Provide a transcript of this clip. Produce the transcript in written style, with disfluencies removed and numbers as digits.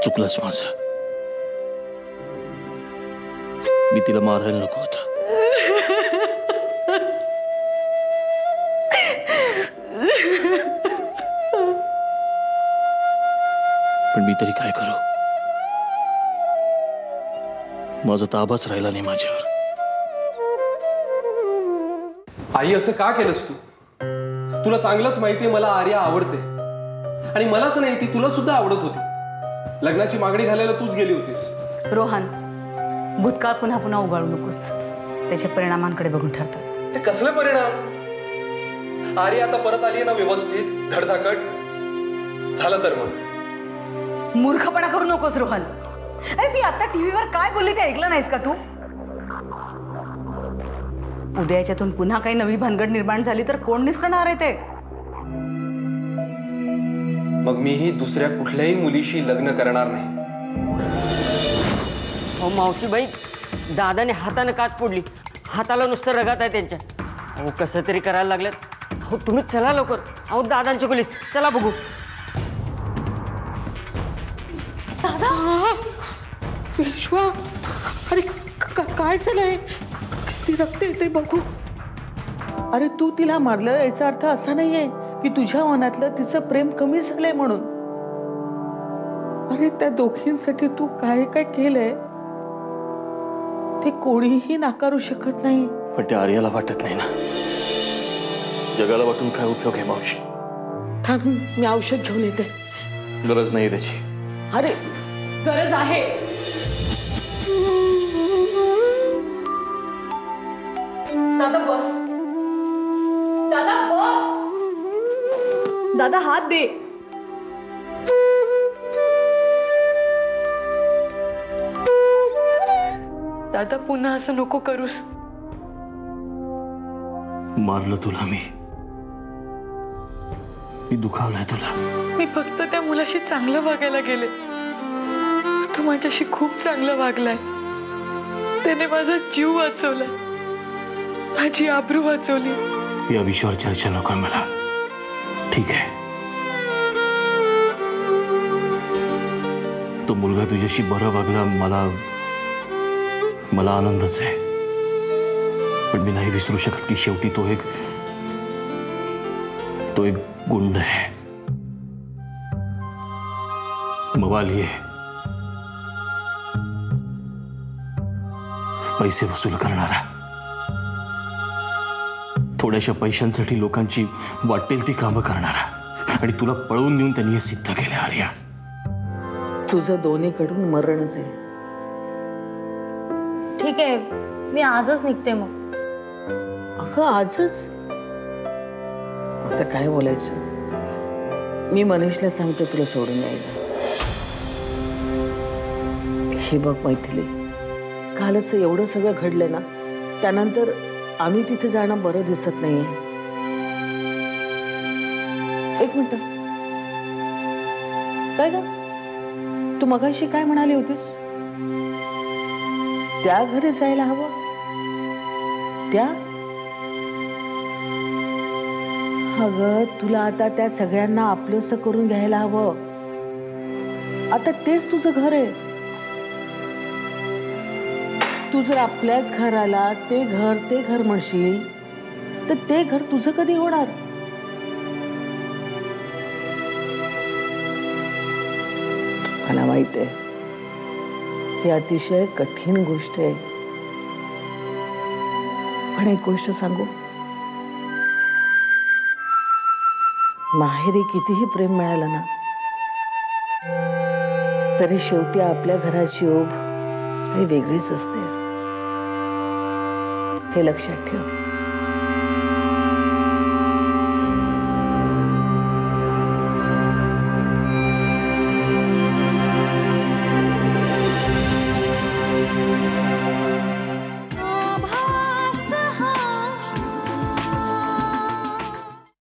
चुकलंच माझं. मी तिला मारायला नको होतं. पण मी तरी काय करू? माझा ताबाच राहिला नाही माझ्यावर. आई, असं का केलंस तू? तुला चांगलंच माहितीये मला आर्या आवडते, आणि मलाच नाही ती तुला सुद्धा आवडत होती. लग्नाची मागणी घालायला तूच गेली होतीस. रोहन, भूतकाळ पुन्हा पुन्हा उगाळू नकोस. त्याच्या परिणामांकडे बघून ठरतात. ते कसले परिणाम? आर्या आता परत आली ना व्यवस्थित, धडधाकट झालं तर मग. मूर्खपणा करू नकोस रोहन. अरे ती आता टीव्हीवर काय बोलली ते ऐकलं नाहीस का तू? उद्या याच्यातून पुन्हा काही नवी भानगड निर्माण झाली तर कोण निसरणार आहे ते? मग मीही दुसऱ्या कुठल्याही मुलीशी लग्न करणार नाही. अहो मावशीबाई, दादाने हाताने काच फोडली. हाताला नुसतं रगात आहे त्यांच्या. अहो कसं तरी करायला लागल्यात. अहो तुम्ही चला लवकर. अहो दादांची पोलीस, चला बघू. दादा, विश्वा, अरे काय झालंय? ती रक्त येते बघू. अरे तू तिला मारलं याचा अर्थ असा नाहीये की तुझ्या मनातलं तिचं प्रेम कमी झालंय म्हणून. अरे त्या दोघींसाठी तू काय काय केलंय ते कोणीही नाकारू शकत नाही. पण ते आर्याला वाटत नाही ना. जगाला वाटून काय उपयोग आहे मावशी? थांब, मी औषध घेऊन येते. गरज नाही त्याची. अरे गरज आहे. दादा बस. दादा बस. दादा हात दे. दादा पुन्हा असं नको करूस. मारलं तुला मी दुखावलंय तुला. मी फक्त त्या मुलाशी चांगलं वागायला गेले. तो माझ्याशी खूप चांगलं वागलाय. त्याने माझा जीव वाचवला, माझी आबरू वाचवली. या विषयावर चर्चा नको मला. ठीक आहे, तो मुलगा तुझ्याशी बरं वागला, मला आनंदच आहे. पण मी नाही विसरू शकत की शेवटी तो एक गुंड आहे, मवाली आहे, पैसे वसूल करणारा, थोड्याशा पैशांसाठी लोकांची वाटेल ती कामं करणारा. आणि तुला पळवून नेऊन त्यांनी हे सिद्ध केले. आर्या, तुझं दोन्हीकडून मरणच आहे. ठीक आहे, मी आजच निघते मग. अगं आजच? आता काय बोलायचं? मी मनीषला सांगते तुला सोडून यायला. हे बघ मैथिली, कालच एवढं सगळं घडलं ना, त्यानंतर आम्ही तिथे जाणं बरं दिसत नाहीये. एक मिनिट, काय ग, तू मगाशी काय म्हणाली होतीस? त्या घरी जायला हवं? त्या अगं तुला आता त्या सगळ्यांना आपलंसं करून घ्यायला हवं. आता तेच तुझं घर आहे. तू जर आपल्याच घराला ते घर म्हणशील तर ते घर तुझं कधी होणार? मला माहित आहे ही अतिशय कठीण गोष्ट आहे, पण एक गोष्ट सांगू, माहेरी कितीही प्रेम मिळालं ना, तरी शेवटी आपल्या घराची ओढ ही वेगळीच असते. हे लक्षात ठेव.